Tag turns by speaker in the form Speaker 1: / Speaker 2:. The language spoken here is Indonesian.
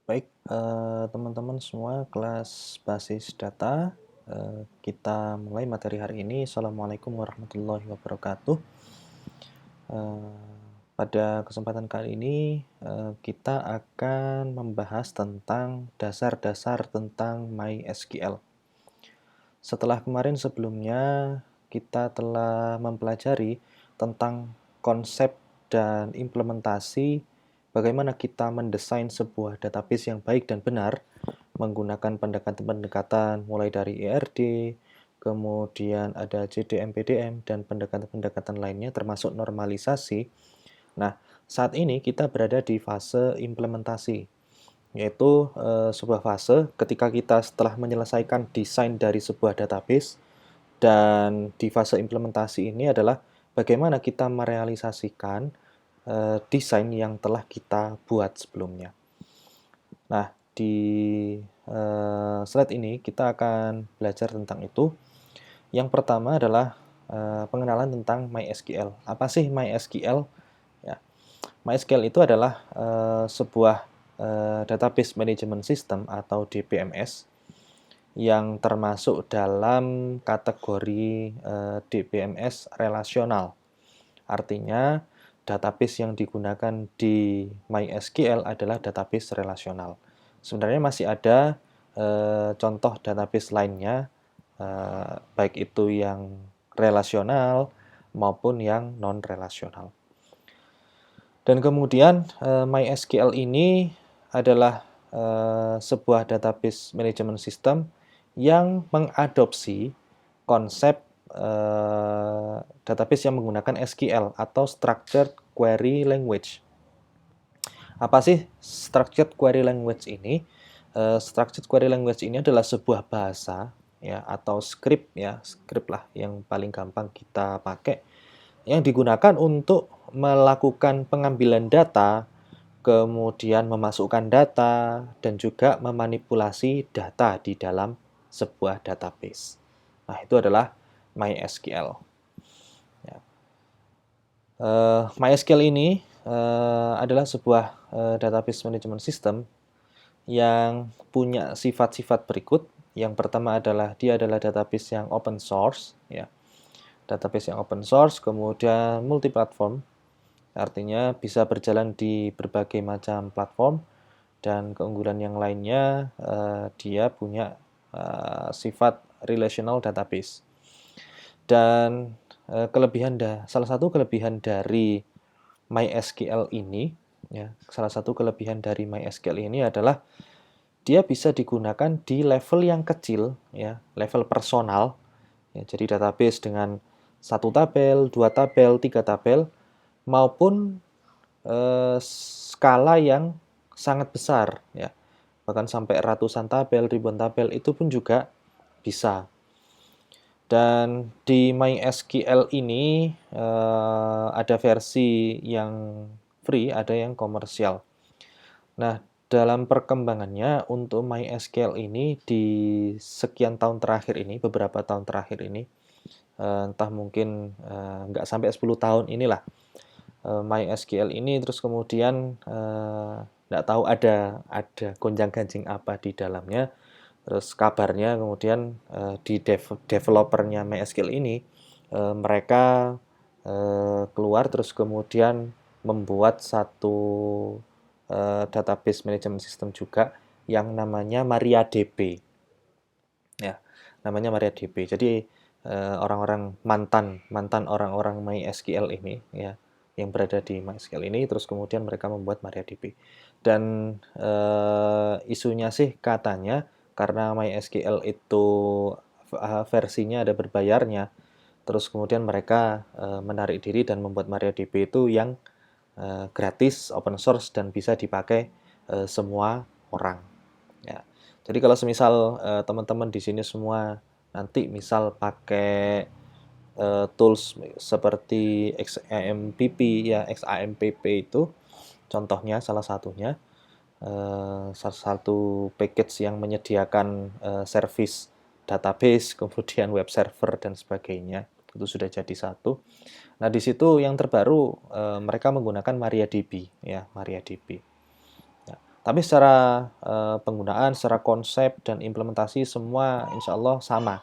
Speaker 1: Baik, teman-teman semua kelas basis data, kita mulai materi hari ini. Assalamualaikum warahmatullahi wabarakatuh. Pada kesempatan kali ini, kita akan membahas tentang dasar-dasar tentang MySQL. Setelah kemarin sebelumnya, kita telah mempelajari tentang konsep dan implementasi bagaimana kita mendesain sebuah database yang baik dan benar menggunakan pendekatan-pendekatan mulai dari ERD, kemudian ada JDM, PDM, dan pendekatan-pendekatan lainnya termasuk normalisasi. Nah, saat ini kita berada di fase implementasi, yaitu sebuah fase ketika kita setelah menyelesaikan desain dari sebuah database, dan di fase implementasi ini adalah bagaimana kita merealisasikan desain yang telah kita buat sebelumnya. Nah, di slide ini kita akan belajar tentang itu. Yang pertama adalah pengenalan tentang MySQL. Apa sih MySQL? Ya, MySQL itu adalah sebuah database management system atau DBMS yang termasuk dalam kategori DBMS relasional. Artinya, database yang digunakan di MySQL adalah database relasional. Sebenarnya masih ada contoh database lainnya, baik itu yang relasional maupun yang non-relasional. Dan kemudian MySQL ini adalah sebuah database management system yang mengadopsi konsep database yang menggunakan SQL atau Structured Query Language. Apa sih Structured Query Language ini? Structured Query Language ini adalah sebuah bahasa ya atau script lah yang paling gampang kita pakai yang digunakan untuk melakukan pengambilan data, kemudian memasukkan data, dan juga memanipulasi data di dalam sebuah database. Nah, itu adalah MySQL. Ya. MySQL ini adalah sebuah database management system yang punya sifat-sifat berikut. Yang pertama adalah dia adalah database yang open source, ya. Database yang open source, kemudian multi-platform, artinya bisa berjalan di berbagai macam platform, dan keunggulan yang lainnya dia punya sifat relational database. Dan salah satu kelebihan dari MySQL ini, ya, salah satu kelebihan dari MySQL ini adalah dia bisa digunakan di level yang kecil, ya, level personal. Ya, jadi database dengan 1 tabel, 2 tabel, 3 tabel, maupun skala yang sangat besar, ya, bahkan sampai ratusan tabel, ribuan tabel itu pun juga bisa. Dan di MySQL ini ada versi yang free, ada yang komersial. Nah, dalam perkembangannya untuk MySQL ini di sekian tahun terakhir ini, beberapa tahun terakhir ini, entah mungkin nggak sampai 10 tahun inilah, MySQL ini terus kemudian nggak tahu ada gonjang-ganjing apa di dalamnya. Terus kabarnya kemudian di developernya MySQL ini mereka keluar terus kemudian membuat satu database management system juga yang namanya MariaDB. Ya, namanya MariaDB. Jadi orang-orang mantan orang-orang MySQL ini, ya, yang berada di MySQL ini terus kemudian mereka membuat MariaDB. Dan isunya sih katanya karena MySQL itu versinya ada berbayarnya, terus kemudian mereka menarik diri dan membuat MariaDB itu yang gratis, open source, dan bisa dipakai semua orang. Ya. Jadi kalau semisal teman-teman di sini semua nanti misal pakai tools seperti XAMPP, ya, XAMPP itu contohnya salah satunya, salah satu package yang menyediakan service database, kemudian web server dan sebagainya, itu sudah jadi satu. Nah, di situ yang terbaru mereka menggunakan MariaDB, ya, MariaDB. Ya. Tapi secara penggunaan, secara konsep dan implementasi semua insya Allah sama.